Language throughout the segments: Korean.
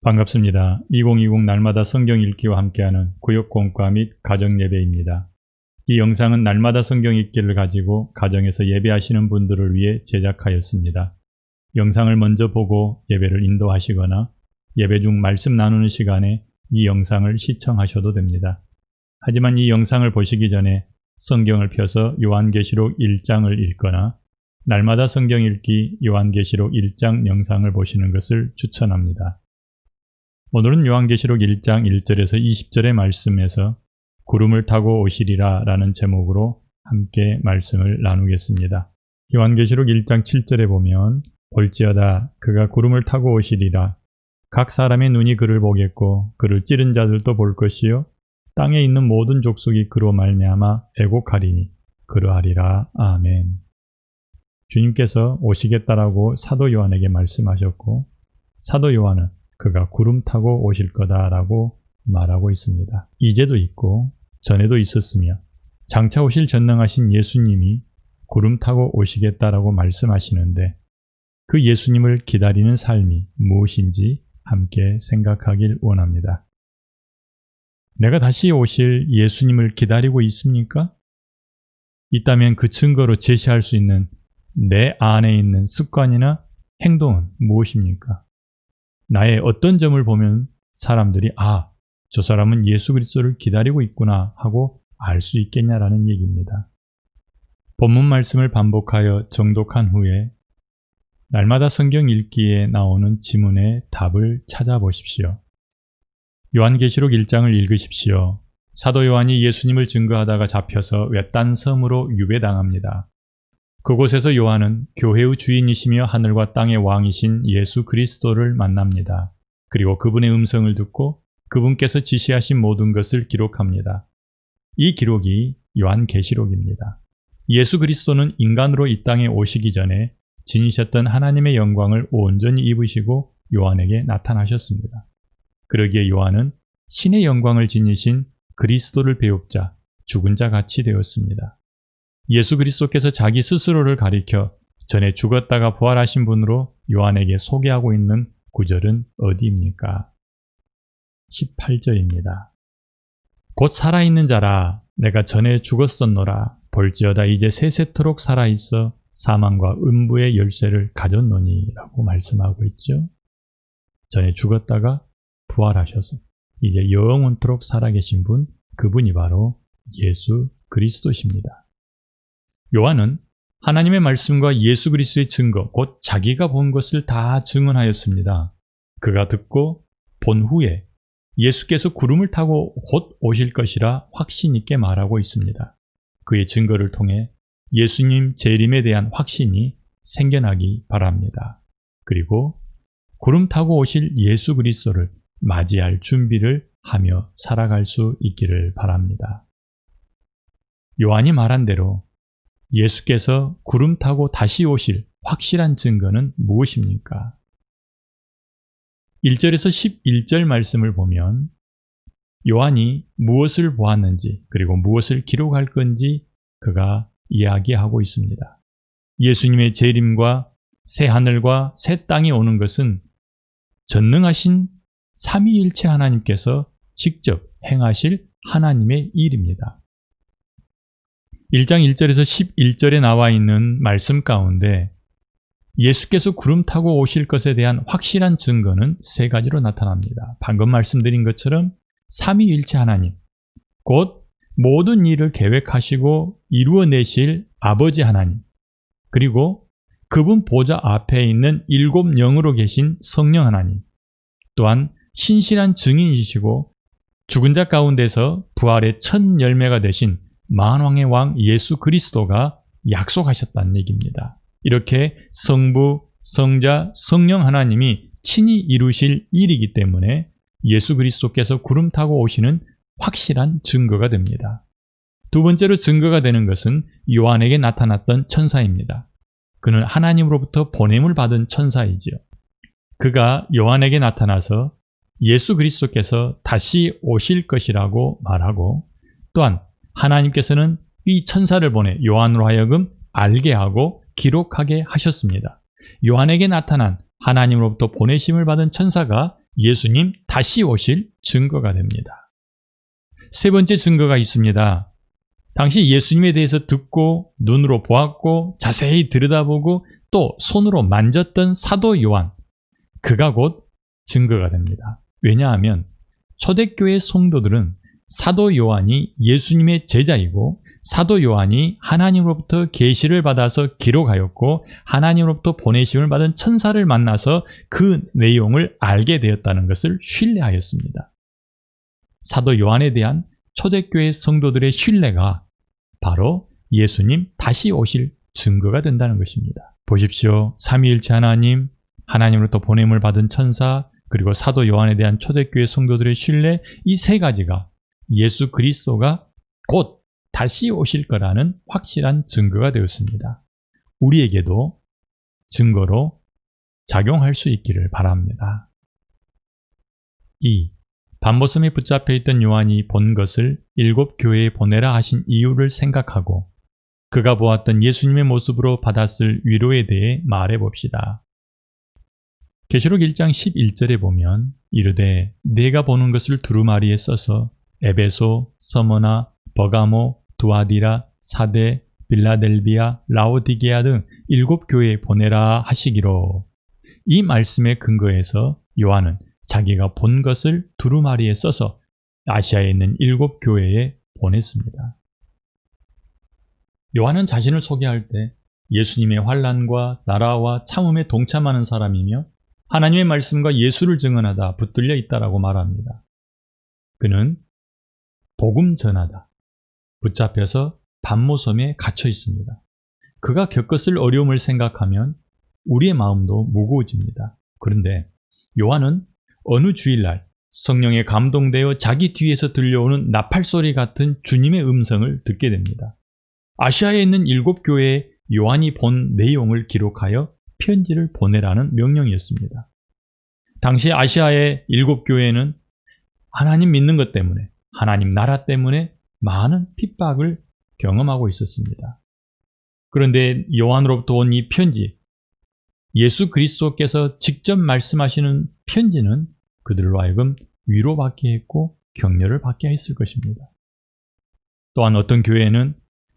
반갑습니다. 2020 날마다 성경 읽기와 함께하는 구역공과 및 가정예배입니다. 이 영상은 날마다 성경 읽기를 가지고 가정에서 예배하시는 분들을 위해 제작하였습니다. 영상을 먼저 보고 예배를 인도하시거나 예배 중 말씀 나누는 시간에 이 영상을 시청하셔도 됩니다. 하지만 이 영상을 보시기 전에 성경을 펴서 요한계시록 1장을 읽거나 날마다 성경 읽기 요한계시록 1장 영상을 보시는 것을 추천합니다. 오늘은 요한계시록 1장 1절에서 20절의 말씀에서 구름을 타고 오시리라 라는 제목으로 함께 말씀을 나누겠습니다. 요한계시록 1장 7절에 보면 볼지어다 그가 구름을 타고 오시리라. 각 사람의 눈이 그를 보겠고 그를 찌른 자들도 볼 것이요 땅에 있는 모든 족속이 그로 말미암아 애곡하리니 그러하리라. 아멘. 주님께서 오시겠다라고 사도 요한에게 말씀하셨고 사도 요한은 그가 구름 타고 오실 거다라고 말하고 있습니다. 이제도 있고 전에도 있었으며 장차 오실 전능하신 예수님이 구름 타고 오시겠다라고 말씀하시는데 그 예수님을 기다리는 삶이 무엇인지 함께 생각하길 원합니다. 내가 다시 오실 예수님을 기다리고 있습니까? 있다면 그 증거로 제시할 수 있는 내 안에 있는 습관이나 행동은 무엇입니까? 나의 어떤 점을 보면 사람들이 저 사람은 예수 그리스도를 기다리고 있구나 하고 알 수 있겠냐라는 얘기입니다. 본문 말씀을 반복하여 정독한 후에 날마다 성경 읽기에 나오는 지문의 답을 찾아보십시오. 요한계시록 1장을 읽으십시오. 사도 요한이 예수님을 증거하다가 잡혀서 외딴 섬으로 유배당합니다. 그곳에서 요한은 교회의 주인이시며 하늘과 땅의 왕이신 예수 그리스도를 만납니다. 그리고 그분의 음성을 듣고 그분께서 지시하신 모든 것을 기록합니다. 이 기록이 요한계시록입니다. 예수 그리스도는 인간으로 이 땅에 오시기 전에 지니셨던 하나님의 영광을 온전히 입으시고 요한에게 나타나셨습니다. 그러기에 요한은 신의 영광을 지니신 그리스도를 배웁자 죽은 자 같이 되었습니다. 예수 그리스도께서 자기 스스로를 가리켜 전에 죽었다가 부활하신 분으로 요한에게 소개하고 있는 구절은 어디입니까? 18절입니다. 곧 살아있는 자라 내가 전에 죽었었노라 볼지어다 이제 세세토록 살아있어 사망과 음부의 열쇠를 가졌노니 라고 말씀하고 있죠. 전에 죽었다가 부활하셔서 이제 영원토록 살아계신 분, 그분이 바로 예수 그리스도십니다. 요한은 하나님의 말씀과 예수 그리스도의 증거, 곧 자기가 본 것을 다 증언하였습니다. 그가 듣고 본 후에 예수께서 구름을 타고 곧 오실 것이라 확신 있게 말하고 있습니다. 그의 증거를 통해 예수님 재림에 대한 확신이 생겨나기 바랍니다. 그리고 구름 타고 오실 예수 그리스도를 맞이할 준비를 하며 살아갈 수 있기를 바랍니다. 요한이 말한 대로 예수께서 구름 타고 다시 오실 확실한 증거는 무엇입니까? 1절에서 11절 말씀을 보면 요한이 무엇을 보았는지 그리고 무엇을 기록할 건지 그가 이야기하고 있습니다. 예수님의 재림과 새 하늘과 새 땅이 오는 것은 전능하신 삼위일체 하나님께서 직접 행하실 하나님의 일입니다. 1장 1절에서 11절에 나와 있는 말씀 가운데 예수께서 구름 타고 오실 것에 대한 확실한 증거는 세 가지로 나타납니다. 방금 말씀드린 것처럼 삼위일체 하나님, 곧 모든 일을 계획하시고 이루어내실 아버지 하나님, 그리고 그분 보좌 앞에 있는 일곱 영으로 계신 성령 하나님, 또한 신실한 증인이시고 죽은 자 가운데서 부활의 첫 열매가 되신 만왕의 왕 예수 그리스도가 약속하셨다는 얘기입니다. 이렇게 성부, 성자, 성령 하나님이 친히 이루실 일이기 때문에 예수 그리스도께서 구름 타고 오시는 확실한 증거가 됩니다. 두 번째로 증거가 되는 것은 요한에게 나타났던 천사입니다. 그는 하나님으로부터 보냄을 받은 천사이지요. 그가 요한에게 나타나서 예수 그리스도께서 다시 오실 것이라고 말하고 또한 하나님께서는 이 천사를 보내 요한으로 하여금 알게 하고 기록하게 하셨습니다. 요한에게 나타난 하나님으로부터 보내심을 받은 천사가 예수님 다시 오실 증거가 됩니다. 세 번째 증거가 있습니다. 당시 예수님에 대해서 듣고 눈으로 보았고 자세히 들여다보고 또 손으로 만졌던 사도 요한, 그가 곧 증거가 됩니다. 왜냐하면 초대교회 성도들은 사도 요한이 예수님의 제자이고 사도 요한이 하나님으로부터 계시를 받아서 기록하였고 하나님으로부터 보내심을 받은 천사를 만나서 그 내용을 알게 되었다는 것을 신뢰하였습니다. 사도 요한에 대한 초대교회 성도들의 신뢰가 바로 예수님 다시 오실 증거가 된다는 것입니다. 보십시오. 삼위일체 하나님, 하나님으로부터 보냄을 받은 천사, 그리고 사도 요한에 대한 초대교회 성도들의 신뢰, 이 세 가지가 예수 그리스도가 곧 다시 오실 거라는 확실한 증거가 되었습니다. 우리에게도 증거로 작용할 수 있기를 바랍니다. 2. 반모섬에 붙잡혀 있던 요한이 본 것을 7 교회에 보내라 하신 이유를 생각하고 그가 보았던 예수님의 모습으로 받았을 위로에 대해 말해 봅시다. 계시록 1장 11절에 보면 이르되 내가 보는 것을 두루마리에 써서 에베소, 서머나, 버가모, 두아디라, 사데, 빌라델비아, 라오디게아 등 7 교회에 보내라 하시기로. 이 말씀에 근거해서 요한은 자기가 본 것을 두루마리에 써서 아시아에 있는 7 교회에 보냈습니다. 요한은 자신을 소개할 때 예수님의 환난과 나라와 참음에 동참하는 사람이며 하나님의 말씀과 예수를 증언하다 붙들려 있다라고 말합니다. 그는 복음 전하다, 붙잡혀서 반모섬에 갇혀 있습니다. 그가 겪었을 어려움을 생각하면 우리의 마음도 무거워집니다. 그런데 요한은 어느 주일날 성령에 감동되어 자기 뒤에서 들려오는 나팔소리 같은 주님의 음성을 듣게 됩니다. 아시아에 있는 7 교회에 요한이 본 내용을 기록하여 편지를 보내라는 명령이었습니다. 당시 아시아의 7 교회는 하나님 믿는 것 때문에, 하나님 나라 때문에 많은 핍박을 경험하고 있었습니다. 그런데 요한으로부터 온 이 편지, 예수 그리스도께서 직접 말씀하시는 편지는 그들로 하여금 위로받게 했고 격려를 받게 했을 것입니다. 또한 어떤 교회는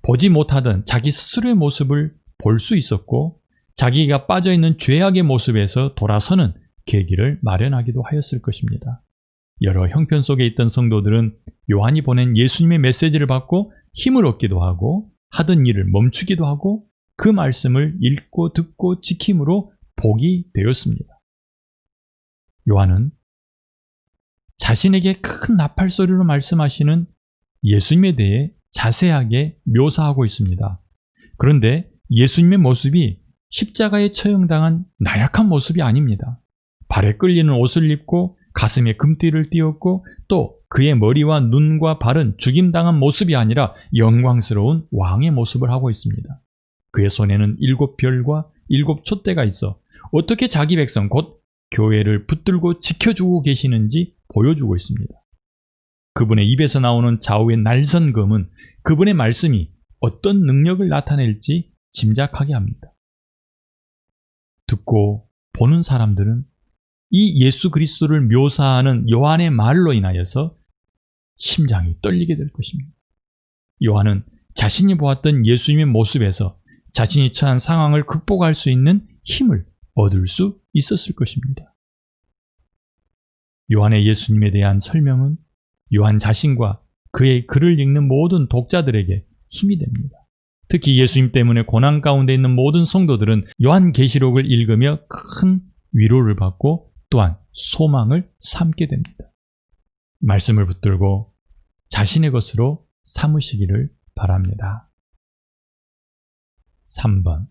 보지 못하던 자기 스스로의 모습을 볼 수 있었고 자기가 빠져있는 죄악의 모습에서 돌아서는 계기를 마련하기도 하였을 것입니다. 여러 형편 속에 있던 성도들은 요한이 보낸 예수님의 메시지를 받고 힘을 얻기도 하고 하던 일을 멈추기도 하고 그 말씀을 읽고 듣고 지킴으로 복이 되었습니다. 요한은 자신에게 큰 나팔소리로 말씀하시는 예수님에 대해 자세하게 묘사하고 있습니다. 그런데 예수님의 모습이 십자가에 처형당한 나약한 모습이 아닙니다. 발에 끌리는 옷을 입고 가슴에 금띠를 띄웠고 또 그의 머리와 눈과 발은 죽임당한 모습이 아니라 영광스러운 왕의 모습을 하고 있습니다. 그의 손에는 7 별과 7 촛대가 있어 어떻게 자기 백성 곧 교회를 붙들고 지켜주고 계시는지 보여주고 있습니다. 그분의 입에서 나오는 좌우의 날선검은 그분의 말씀이 어떤 능력을 나타낼지 짐작하게 합니다. 듣고 보는 사람들은 이 예수 그리스도를 묘사하는 요한의 말로 인하여서 심장이 떨리게 될 것입니다. 요한은 자신이 보았던 예수님의 모습에서 자신이 처한 상황을 극복할 수 있는 힘을 얻을 수 있었을 것입니다. 요한의 예수님에 대한 설명은 요한 자신과 그의 글을 읽는 모든 독자들에게 힘이 됩니다. 특히 예수님 때문에 고난 가운데 있는 모든 성도들은 요한계시록을 읽으며 큰 위로를 받고 또한 소망을 삼게 됩니다. 말씀을 붙들고 자신의 것으로 삼으시기를 바랍니다. 3번.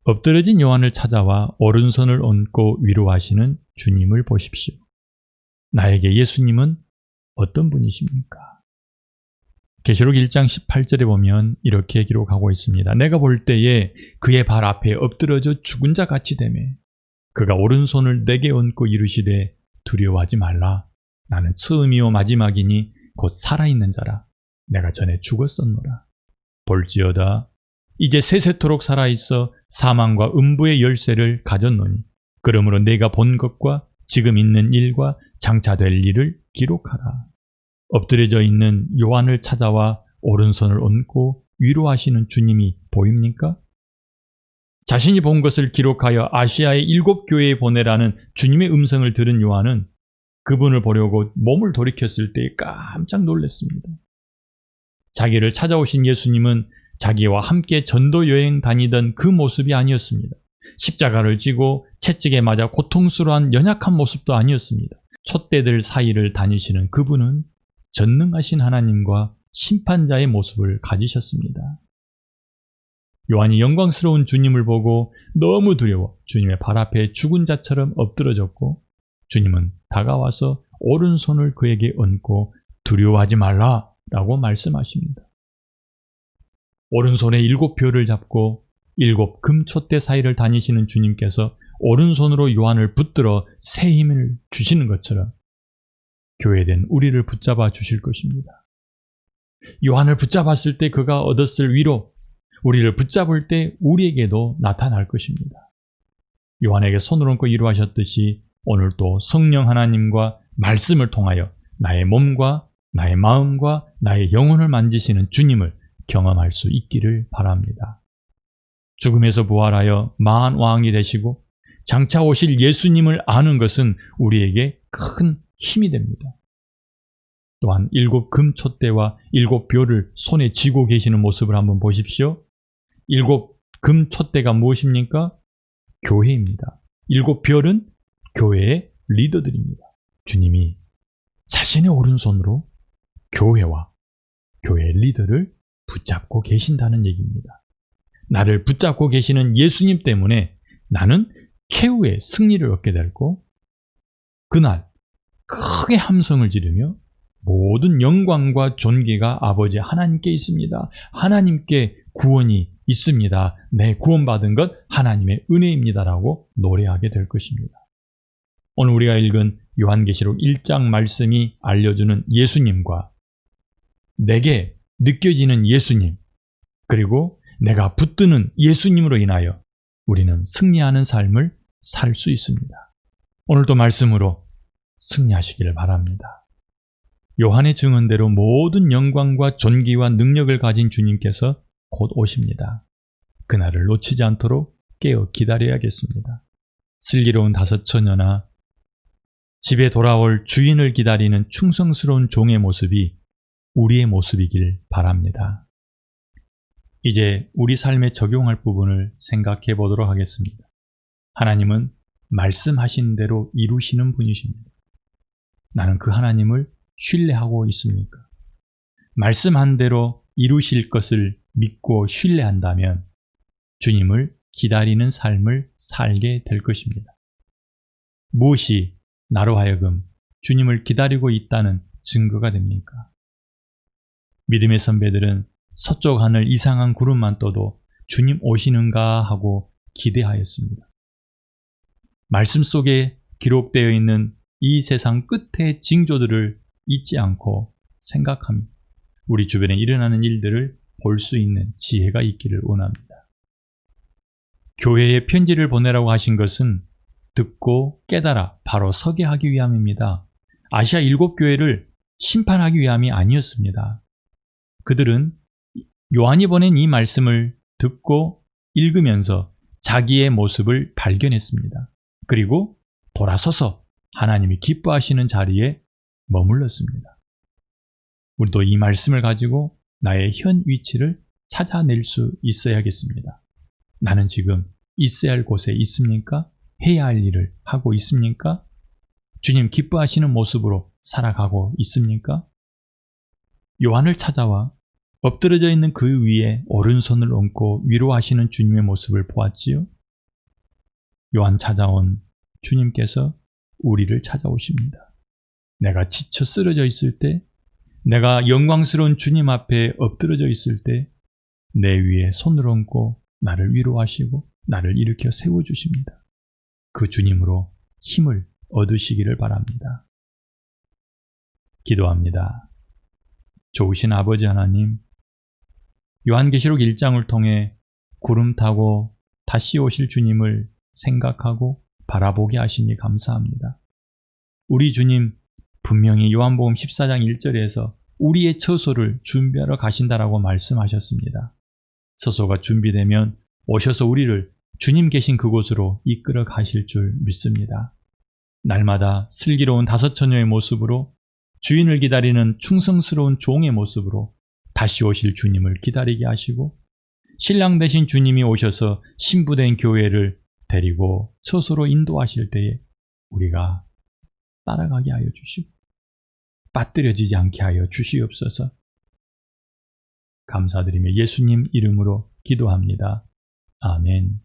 엎드러진 요한을 찾아와 오른손을 얹고 위로하시는 주님을 보십시오. 나에게 예수님은 어떤 분이십니까? 계시록 1장 18절에 보면 이렇게 기록하고 있습니다. 내가 볼 때에 그의 발 앞에 엎드러져 죽은 자 같이 되매 그가 오른손을 내게 얹고 이르시되 두려워하지 말라. 나는 처음이요 마지막이니 곧 살아있는 자라. 내가 전에 죽었었노라. 볼지어다 이제 세세토록 살아있어 사망과 음부의 열쇠를 가졌노니 그러므로 내가 본 것과 지금 있는 일과 장차 될 일을 기록하라. 엎드려져 있는 요한을 찾아와 오른손을 얹고 위로하시는 주님이 보입니까? 자신이 본 것을 기록하여 아시아의 7교회에 보내라는 주님의 음성을 들은 요한은 그분을 보려고 몸을 돌이켰을 때 깜짝 놀랐습니다. 자기를 찾아오신 예수님은 자기와 함께 전도 여행 다니던 그 모습이 아니었습니다. 십자가를 지고 채찍에 맞아 고통스러운 연약한 모습도 아니었습니다. 촛대들 사이를 다니시는 그분은 전능하신 하나님과 심판자의 모습을 가지셨습니다. 요한이 영광스러운 주님을 보고 너무 두려워 주님의 발 앞에 죽은 자처럼 엎드러졌고, 주님은 다가와서 오른손을 그에게 얹고 두려워하지 말라라고 말씀하십니다. 오른손에 7벼를 잡고 7 금촛대 사이를 다니시는 주님께서 오른손으로 요한을 붙들어 새 힘을 주시는 것처럼 교회된 우리를 붙잡아 주실 것입니다. 요한을 붙잡았을 때 그가 얻었을 위로, 우리를 붙잡을 때 우리에게도 나타날 것입니다. 요한에게 손을 얹고 위로하셨듯이 오늘 또 성령 하나님과 말씀을 통하여 나의 몸과 나의 마음과 나의 영혼을 만지시는 주님을 경험할 수 있기를 바랍니다. 죽음에서 부활하여 만왕이 되시고 장차 오실 예수님을 아는 것은 우리에게 큰 힘이 됩니다. 또한 7 금촛대와 7벼를 손에 쥐고 계시는 모습을 한번 보십시오. 7 금촛대가 무엇입니까? 교회입니다. 7벼는 교회의 리더들입니다. 주님이 자신의 오른손으로 교회와 교회의 리더를 붙잡고 계신다는 얘기입니다. 나를 붙잡고 계시는 예수님 때문에 나는 최후의 승리를 얻게 되고, 그날 크게 함성을 지르며 모든 영광과 존귀가 아버지 하나님께 있습니다. 하나님께 구원이 있습니다. 내 구원받은 것 하나님의 은혜입니다라고 노래하게 될 것입니다. 오늘 우리가 읽은 요한계시록 1장 말씀이 알려주는 예수님과 내게 느껴지는 예수님, 그리고 내가 붙드는 예수님으로 인하여 우리는 승리하는 삶을 살 수 있습니다. 오늘도 말씀으로 승리하시기를 바랍니다. 요한의 증언대로 모든 영광과 존귀와 능력을 가진 주님께서 곧 오십니다. 그날을 놓치지 않도록 깨어 기다려야겠습니다. 슬기로운 5 처녀나 집에 돌아올 주인을 기다리는 충성스러운 종의 모습이 우리의 모습이길 바랍니다. 이제 우리 삶에 적용할 부분을 생각해 보도록 하겠습니다. 하나님은 말씀하신 대로 이루시는 분이십니다. 나는 그 하나님을 신뢰하고 있습니까? 말씀한 대로 이루실 것을 믿고 신뢰한다면 주님을 기다리는 삶을 살게 될 것입니다. 무엇이 나로 하여금 주님을 기다리고 있다는 증거가 됩니까? 믿음의 선배들은 서쪽 하늘 이상한 구름만 떠도 주님 오시는가 하고 기대하였습니다. 말씀 속에 기록되어 있는 이 세상 끝의 징조들을 잊지 않고 생각하며 우리 주변에 일어나는 일들을 볼 수 있는 지혜가 있기를 원합니다. 교회에 편지를 보내라고 하신 것은 듣고 깨달아 바로 서게 하기 위함입니다. 아시아 7교회를 심판하기 위함이 아니었습니다. 그들은 요한이 보낸 이 말씀을 듣고 읽으면서 자기의 모습을 발견했습니다. 그리고 돌아서서 하나님이 기뻐하시는 자리에 머물렀습니다. 우리도 이 말씀을 가지고 나의 현 위치를 찾아낼 수 있어야겠습니다. 나는 지금 있어야 할 곳에 있습니까? 해야 할 일을 하고 있습니까? 주님 기뻐하시는 모습으로 살아가고 있습니까? 요한을 찾아와 엎드러져 있는 그 위에 오른손을 얹고 위로하시는 주님의 모습을 보았지요. 요한 찾아온 주님께서 우리를 찾아오십니다. 내가 지쳐 쓰러져 있을 때, 내가 영광스러운 주님 앞에 엎드러져 있을 때 내 위에 손을 얹고 나를 위로하시고 나를 일으켜 세워주십니다. 그 주님으로 힘을 얻으시기를 바랍니다. 기도합니다. 좋으신 아버지 하나님, 요한계시록 1장을 통해 구름 타고 다시 오실 주님을 생각하고 바라보게 하시니 감사합니다. 우리 주님 분명히 요한복음 14장 1절에서 우리의 처소를 준비하러 가신다라고 말씀하셨습니다. 처소가 준비되면 오셔서 우리를 주님 계신 그곳으로 이끌어 가실 줄 믿습니다. 날마다 슬기로운 다섯 처녀의 모습으로 주인을 기다리는 충성스러운 종의 모습으로 다시 오실 주님을 기다리게 하시고 신랑 되신 주님이 오셔서 신부된 교회를 데리고 처소로 인도하실 때에 우리가 따라가게 하여 주시고 빠뜨려지지 않게 하여 주시옵소서. 감사드리며 예수님 이름으로 기도합니다. 아멘.